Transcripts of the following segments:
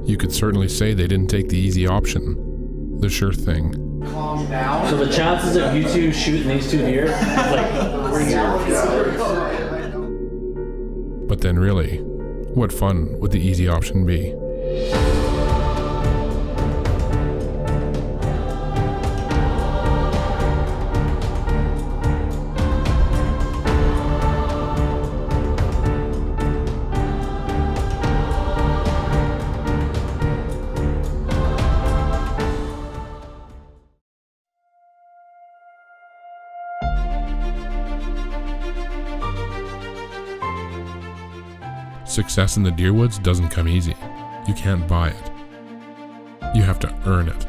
You could certainly say they didn't take the easy option, the sure thing. So the chances of you two shooting these two deer, But then really, what fun would the easy option be? Success in the deer woods doesn't come easy. You can't buy it. You have to earn it.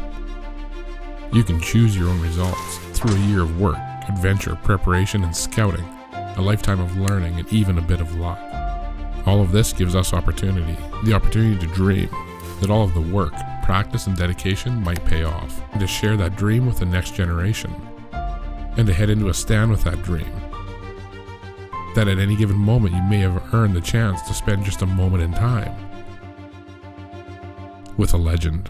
You can choose your own results through a year of work, adventure, preparation, and scouting, a lifetime of learning, and even a bit of luck. All of this gives us opportunity, the opportunity to dream that all of the work, practice, and dedication might pay off, and to share that dream with the next generation, and to head into a stand with that dream. That at any given moment you may have earned the chance to spend just a moment in time with a legend.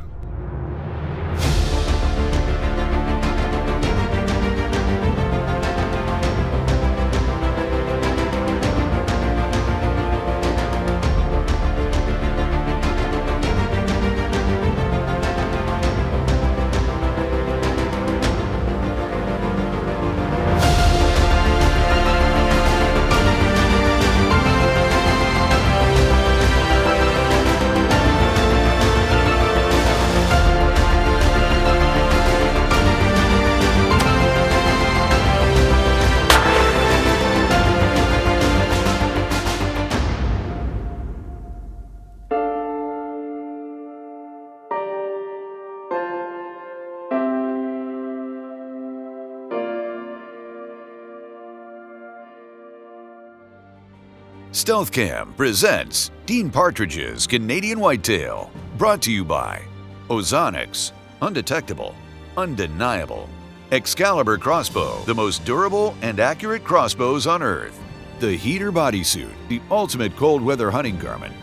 Stealth Cam presents Dean Partridge's Canadian Whitetail, brought to you by Ozonics, undetectable, undeniable. Excalibur Crossbow, the most durable and accurate crossbows on Earth. The Heater Bodysuit, the ultimate cold weather hunting garment.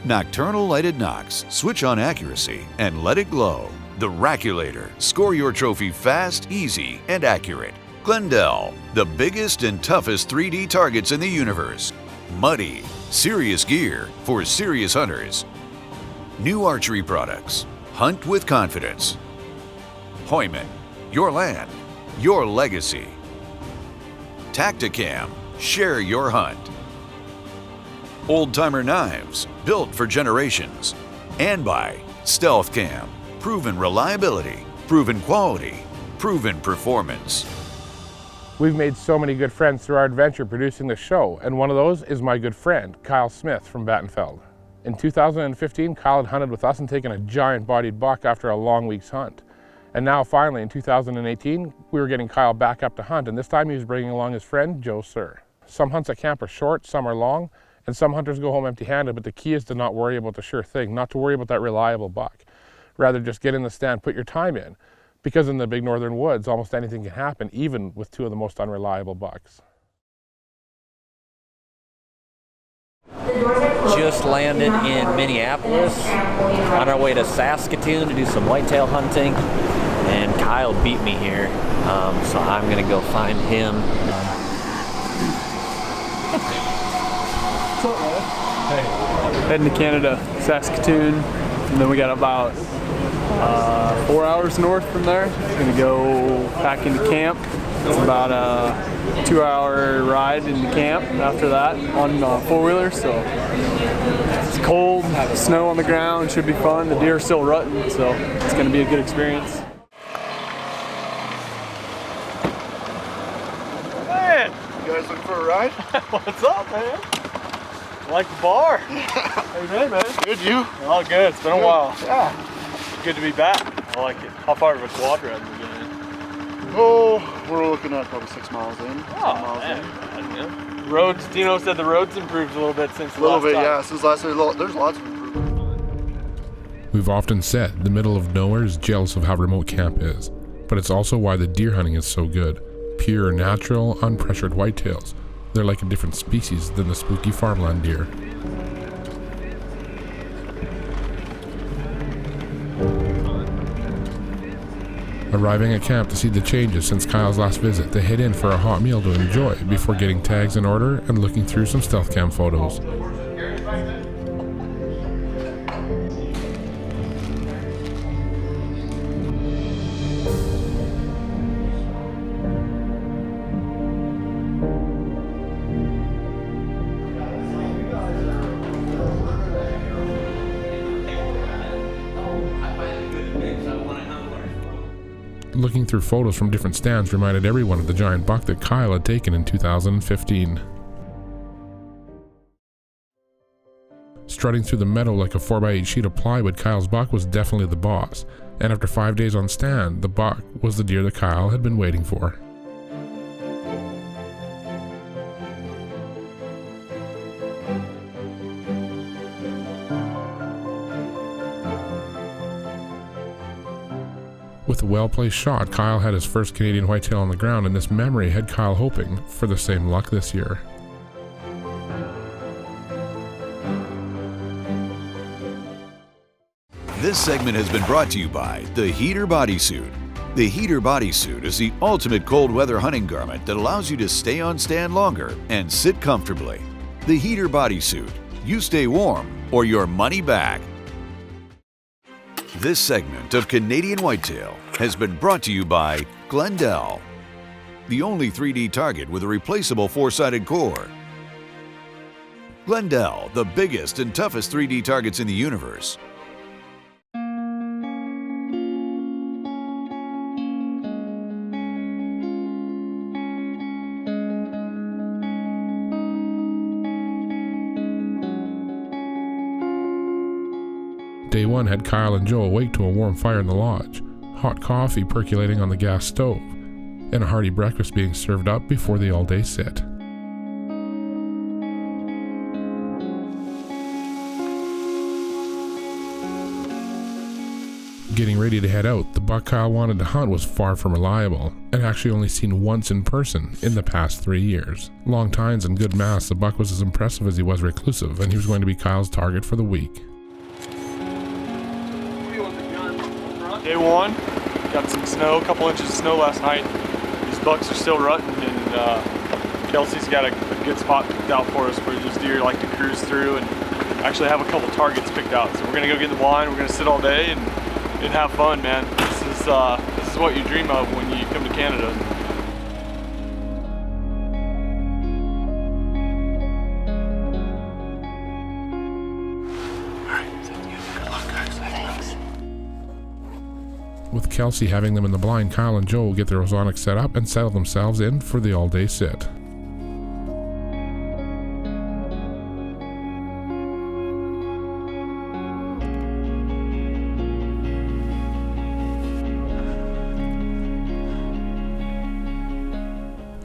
Nocturnal Lighted Nox, switch on accuracy and let it glow. The Raculator, score your trophy fast, easy, and accurate. Glendale, the biggest and toughest 3D targets in the universe. Muddy, serious gear for serious hunters. New archery products, hunt with confidence. Hoyman, your land, your legacy. Tacticam, share your hunt. Old Timer Knives, built for generations. And by Stealth Cam, proven reliability, proven quality, proven performance. We've made so many good friends through our adventure producing the show, and one of those is my good friend, Kyle Smith from Battenfeld. In 2015, Kyle had hunted with us and taken a giant-bodied buck after a long week's hunt. And now finally, in 2018, we were getting Kyle back up to hunt, and this time he was bringing along his friend, Joe Sir. Some hunts at camp are short, some are long, and some hunters go home empty-handed, but the key is to not worry about the sure thing, not to worry about that reliable buck. Rather, just get in the stand, put your time in. Because in the big northern woods, almost anything can happen, even with two of the most unreliable bucks. just landed in Minneapolis on our way to Saskatoon to do some whitetail hunting, and Kyle beat me here, so I'm gonna go find him. What's up, man? Hey. Heading to Canada, Saskatoon, and then we got about 4 hours north from there. Gonna go back into camp. It's about a 2-hour ride into camp after that on four-wheeler, so it's cold, snow on the ground, should be fun. The deer are still rutting, so it's gonna be a good experience. Man, you guys looking for a ride? What's up, man? I like the bar. How you been, man? Good, you? Oh, good. It's been a while. Yeah. Good to be back. I like it. How far of a quad ride are we getting? Oh, we're looking at probably 6 miles in. Roads, Dino said the roads improved a little bit since a little bit, yeah. Since last year, there's lots of improvement. We've often said the middle of nowhere is jealous of how remote camp is, but it's also why the deer hunting is so good. Pure, natural, unpressured whitetails. They're like a different species than the spooky farmland deer. Arriving at camp to see the changes since Kyle's last visit, they head in for a hot meal to enjoy before getting tags in order and looking through some stealth cam photos. Looking through photos from different stands reminded everyone of the giant buck that Kyle had taken in 2015. Strutting through the meadow like a 4x8 sheet of plywood, Kyle's buck was definitely the boss, and after 5 days on stand, the buck was the deer that Kyle had been waiting for. With a well-placed shot, Kyle had his first Canadian whitetail on the ground, and this memory had Kyle hoping for the same luck this year. This segment has been brought to you by the Heater Bodysuit. The Heater Bodysuit is the ultimate cold weather hunting garment that allows you to stay on stand longer and sit comfortably. The Heater Bodysuit. You stay warm or your money back. This segment of Canadian Whitetail has been brought to you by Glendale, the only 3D target with a replaceable 4-sided core. Glendale, the biggest and toughest 3D targets in the universe. Day one had Kyle and Joe awake to a warm fire in the lodge, hot coffee percolating on the gas stove, and a hearty breakfast being served up before the all-day sit. Getting ready to head out, the buck Kyle wanted to hunt was far from reliable, and actually only seen once in person in the past 3 years. Long tines and good mass, the buck was as impressive as he was reclusive, and he was going to be Kyle's target for the week. Day one, got some snow, a couple inches of snow last night. These bucks are still rutting, and Kelsey's got a good spot picked out for us where these deer like to cruise through, and actually have a couple targets picked out. So we're gonna go get in the blind, we're gonna sit all day and have fun, man. This is what you dream of when you come to Canada. With Kelsey having them in the blind, Kyle and Joe will get their ozonics set up and settle themselves in for the all-day sit.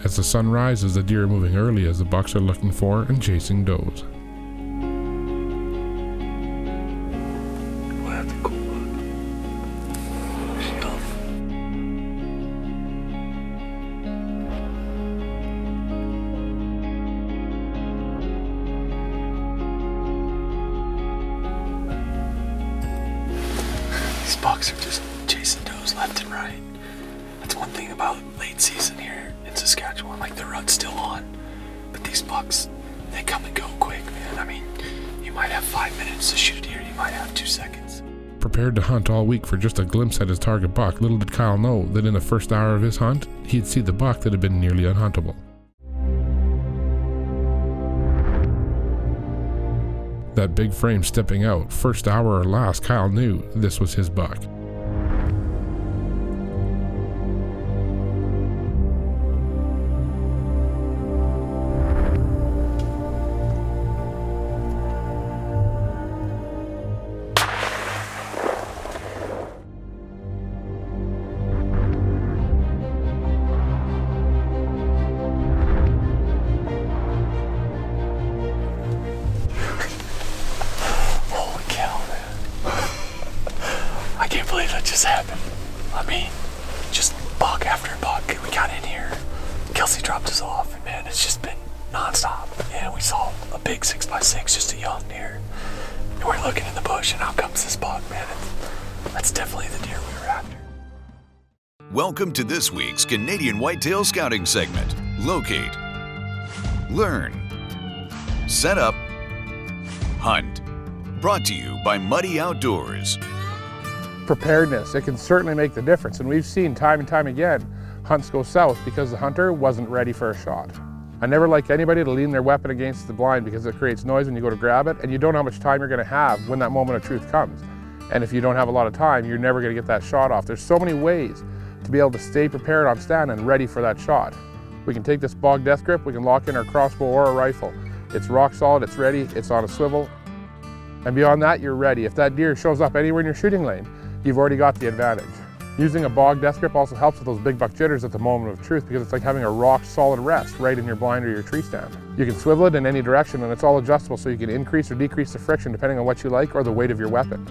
As the sun rises, the deer are moving early as the bucks are looking for and chasing does. These bucks are just chasing does left and right. That's one thing about late season here in Saskatchewan, like the rut's still on, but these bucks, they come and go quick, man. I mean, you might have 5 minutes to shoot a deer, you might have 2 seconds. Prepared to hunt all week for just a glimpse at his target buck, little did Kyle know that in the first hour of his hunt, he'd see the buck that had been nearly unhuntable. That big frame stepping out, first hour or last, Kyle knew this was his buck. I can't believe that just happened. I mean, just buck after buck. We got in here, Kelsey dropped us off, and man, it's just been nonstop. And we saw a big 6x6, just a young deer. And we're looking in the bush, and out comes this buck, man. That's definitely the deer we were after. Welcome to this week's Canadian Whitetail Scouting segment. Locate, learn, set up, hunt. Brought to you by Muddy Outdoors. Preparedness, it can certainly make the difference, and we've seen time and time again hunts go south because the hunter wasn't ready for a shot. I never like anybody to lean their weapon against the blind because it creates noise when you go to grab it, and you don't know how much time you're going to have when that moment of truth comes. And if you don't have a lot of time, you're never going to get that shot off. There's so many ways to be able to stay prepared on stand and ready for that shot. We can take this bog death grip, we can lock in our crossbow or a rifle. It's rock solid, it's ready, it's on a swivel. And beyond that, you're ready. If that deer shows up anywhere in your shooting lane, you've already got the advantage. Using a bog death grip also helps with those big buck jitters at the moment of truth because it's like having a rock solid rest right in your blind or your tree stand. You can swivel it in any direction and it's all adjustable so you can increase or decrease the friction depending on what you like or the weight of your weapon.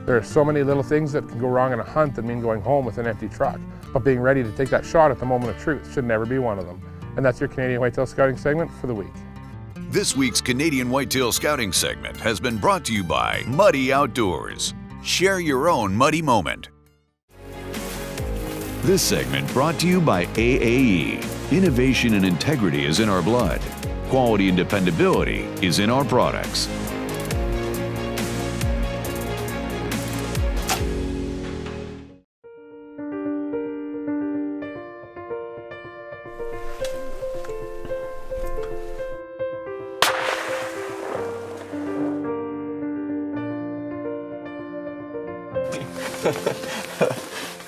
There are so many little things that can go wrong in a hunt that mean going home with an empty truck, but being ready to take that shot at the moment of truth should never be one of them. And that's your Canadian Whitetail Scouting segment for the week. This week's Canadian Whitetail Scouting segment has been brought to you by Muddy Outdoors. Share your own muddy moment. This segment brought to you by AAE. Innovation and integrity is in our blood. Quality and dependability is in our products.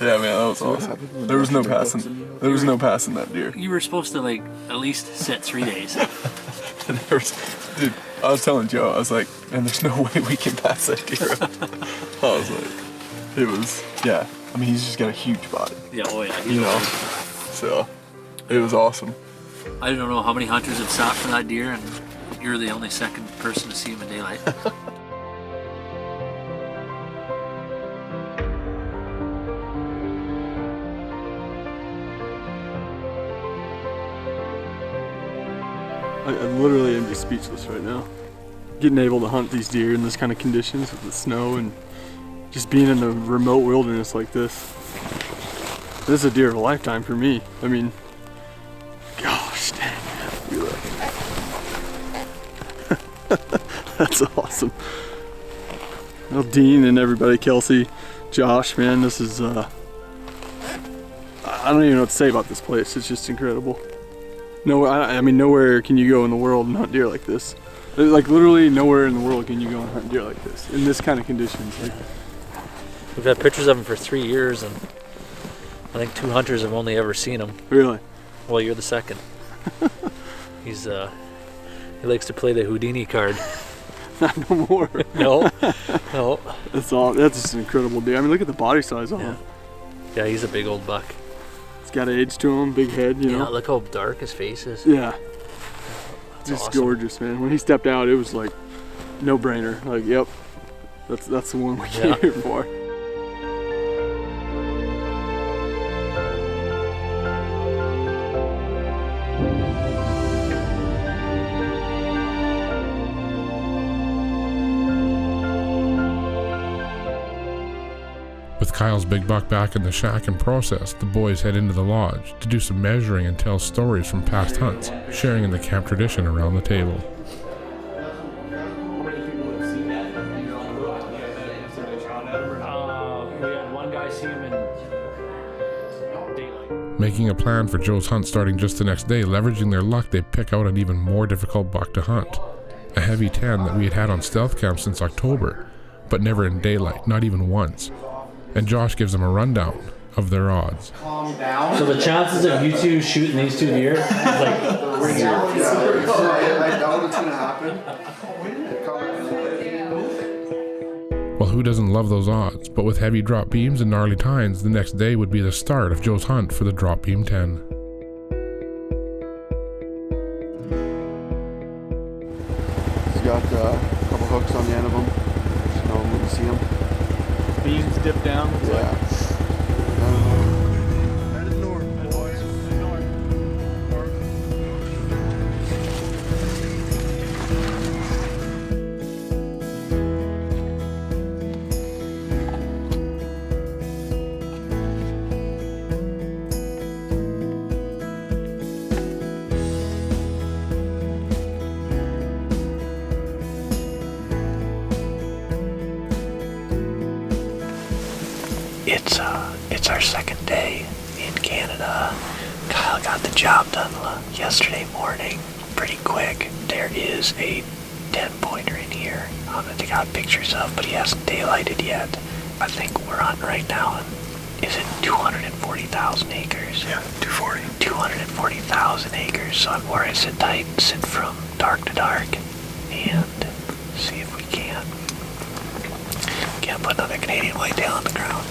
Yeah, man, that was awesome. There was no passing. There was no passing that deer. You were supposed to like at least sit 3 days. Dude, I was telling Joe, I was like, man, there's no way we can pass that deer. I was like, it was, yeah. I mean, he's just got a huge body. Yeah, oh yeah. You know, so it was awesome. I don't know how many hunters have sat for that deer, and you're the only second person to see him in daylight. I literally am just speechless right now. Getting able to hunt these deer in this kind of conditions with the snow and just being in the remote wilderness like this. This is a deer of a lifetime for me. I mean, gosh dang, man. That's awesome. Well, Dean and everybody, Kelsey, Josh, man, this is, I don't even know what to say about this place. It's just incredible. No, I mean, nowhere can you go in the world and hunt deer like this. Like literally nowhere in the world can you go and hunt deer like this in this kind of conditions. Like, We've had pictures of him for 3 years, and I think 2 hunters have only ever seen him. really? Well, you're the second. He's he likes to play the Houdini card. Not no more. No, no. That's all. That's just an incredible deer. I mean, look at the body size on him. Yeah, he's a big old buck. It's got age to him, big head, you Yeah, know. look how dark his face is. Yeah. That's Just awesome. gorgeous, man. When he stepped out, it was like no brainer. Like, yep, that's the one we came Yeah. here for. With Kyle's big buck back in the shack and processed, the boys head into the lodge to do some measuring and tell stories from past hunts, sharing in the camp tradition around the table. We had one guy see him in daylight. Making a plan for Joe's hunt starting just the next day, leveraging their luck, they pick out an even more difficult buck to hunt. A heavy 10 that we had on stealth camp since October, but never in daylight, not even once. And Josh gives them a rundown of their odds. So the chances of you two shooting these 2 deer, like, I doubt it's gonna happen. Well, who doesn't love those odds? But with heavy drop beams and gnarly tines, the next day would be the start of Joe's hunt for the drop beam 10. He's got a couple hooks on the end of them. Just know when you see them. Beams dip down. Yeah. That is north, boys. It's our second day in Canada. Kyle got the job done yesterday morning, pretty quick. There is a 10-pointer in here that they got pictures of, but he hasn't daylighted yet. I think we're on right now. Is it 240,000 acres? Yeah, 240. 240,000 acres. So I'm where I sit tight, sit from dark to dark, and see if we can't put another Canadian whitetail on the ground.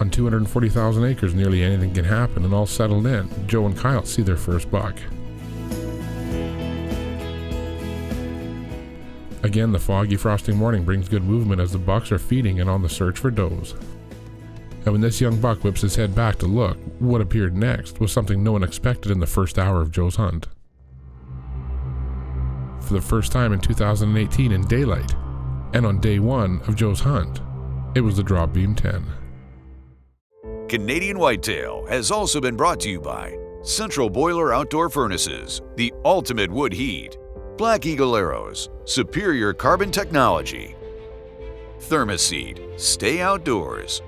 On 240,000 acres, nearly anything can happen, and all settled in, Joe and Kyle see their first buck. Again, the foggy, frosty morning brings good movement as the bucks are feeding and on the search for does. And when this young buck whips his head back to look, what appeared next was something no one expected in the first hour of Joe's hunt. For the first time in 2018 in daylight, and on day one of Joe's hunt, it was the Drop Beam 10. Canadian Whitetail has also been brought to you by Central Boiler Outdoor Furnaces, the ultimate wood heat, Black Eagle Arrows, superior carbon technology, Thermoseed, stay outdoors,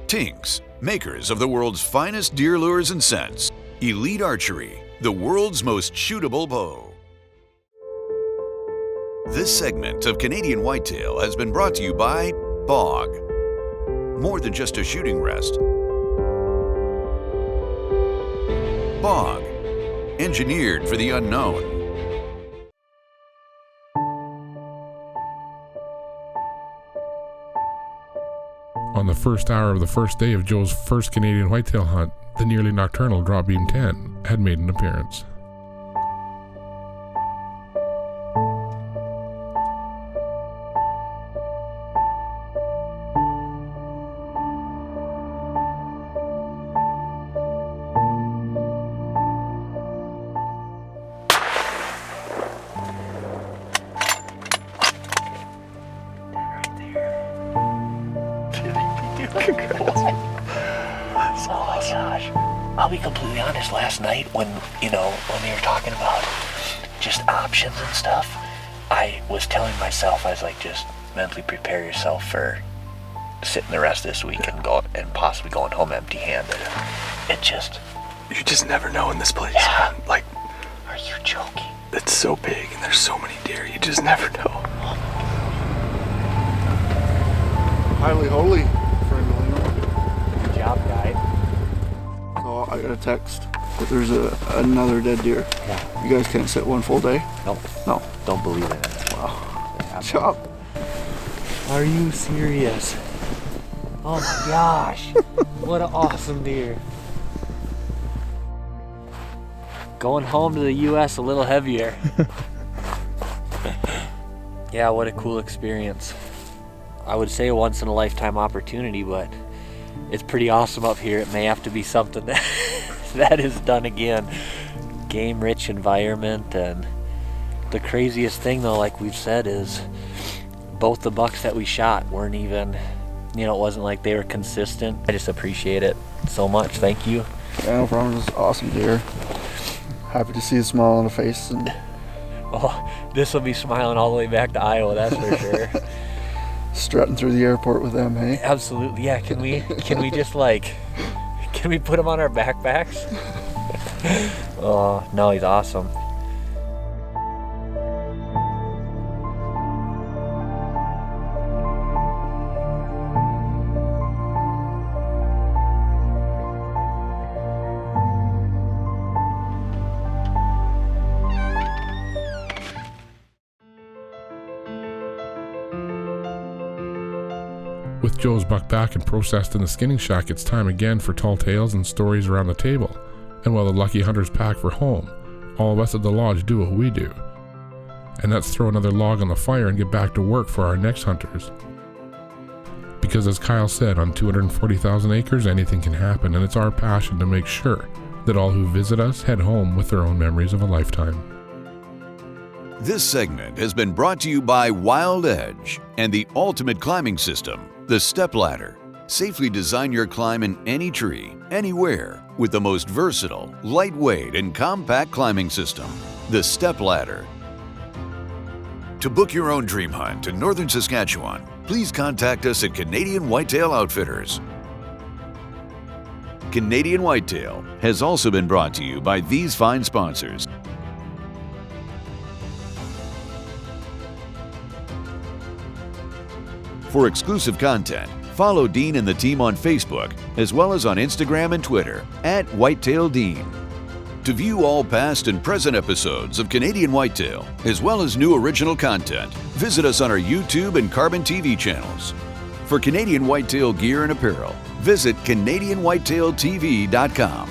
Tinks, makers of the world's finest deer lures and scents, Elite Archery, the world's most shootable bow. This segment of Canadian Whitetail has been brought to you by Bog. More than just a shooting rest. Bog, engineered for the unknown. On the first hour of the first day of Joe's first Canadian whitetail hunt, the nearly nocturnal Drop Beam 10 had made an appearance. Oh my gosh. I'll be completely honest, last night when we were talking about just options and stuff, I was telling myself, I was like, just mentally prepare yourself for sitting the rest of this week and possibly going home empty-handed. You just never know in this place. Yeah. Like, are you joking? it's so big and there's so many deer, you just never know. Highly holy, friend Elena. Good job, guy. So I got a text that there's another dead deer. Yeah. You guys can't sit one full day? Nope. No. Don't believe in it. Wow. Yeah. Good job. Are you serious? Oh my gosh. What an awesome deer. Going home to the US a little heavier. Yeah, what a cool experience. I would say a once in a lifetime opportunity, but it's pretty awesome up here. It may have to be something that that is done again. Game rich environment, and the craziest thing though, like we've said, is both the bucks that we shot weren't even, it wasn't like they were consistent. I just appreciate it so much. Thank you. Yeah, no problem. It was awesome deer. Happy to see a smile on the face. And Oh, this will be smiling all the way back to Iowa, that's for sure. strutting through the airport with them, hey? Absolutely, yeah. Can we just can we put him on our backpacks? Oh, no, he's awesome. With Joe's buck back and processed in the skinning shack, it's time again for tall tales and stories around the table. And while the lucky hunters pack for home, all of us at the lodge do what we do. And that's throw another log on the fire and get back to work for our next hunters. Because as Kyle said, on 240,000 acres, anything can happen, and it's our passion to make sure that all who visit us head home with their own memories of a lifetime. This segment has been brought to you by Wild Edge and the ultimate climbing system, the Step Ladder. Safely design your climb in any tree, anywhere, with the most versatile, lightweight, and compact climbing system, the Step Ladder. To book your own dream hunt in northern Saskatchewan, please contact us at Canadian Whitetail Outfitters. Canadian Whitetail has also been brought to you by these fine sponsors. For exclusive content, follow Dean and the team on Facebook, as well as on Instagram and Twitter @WhitetailDean. To view all past and present episodes of Canadian Whitetail, as well as new original content, visit us on our YouTube and Carbon TV channels. For Canadian Whitetail gear and apparel, visit CanadianWhitetailTV.com.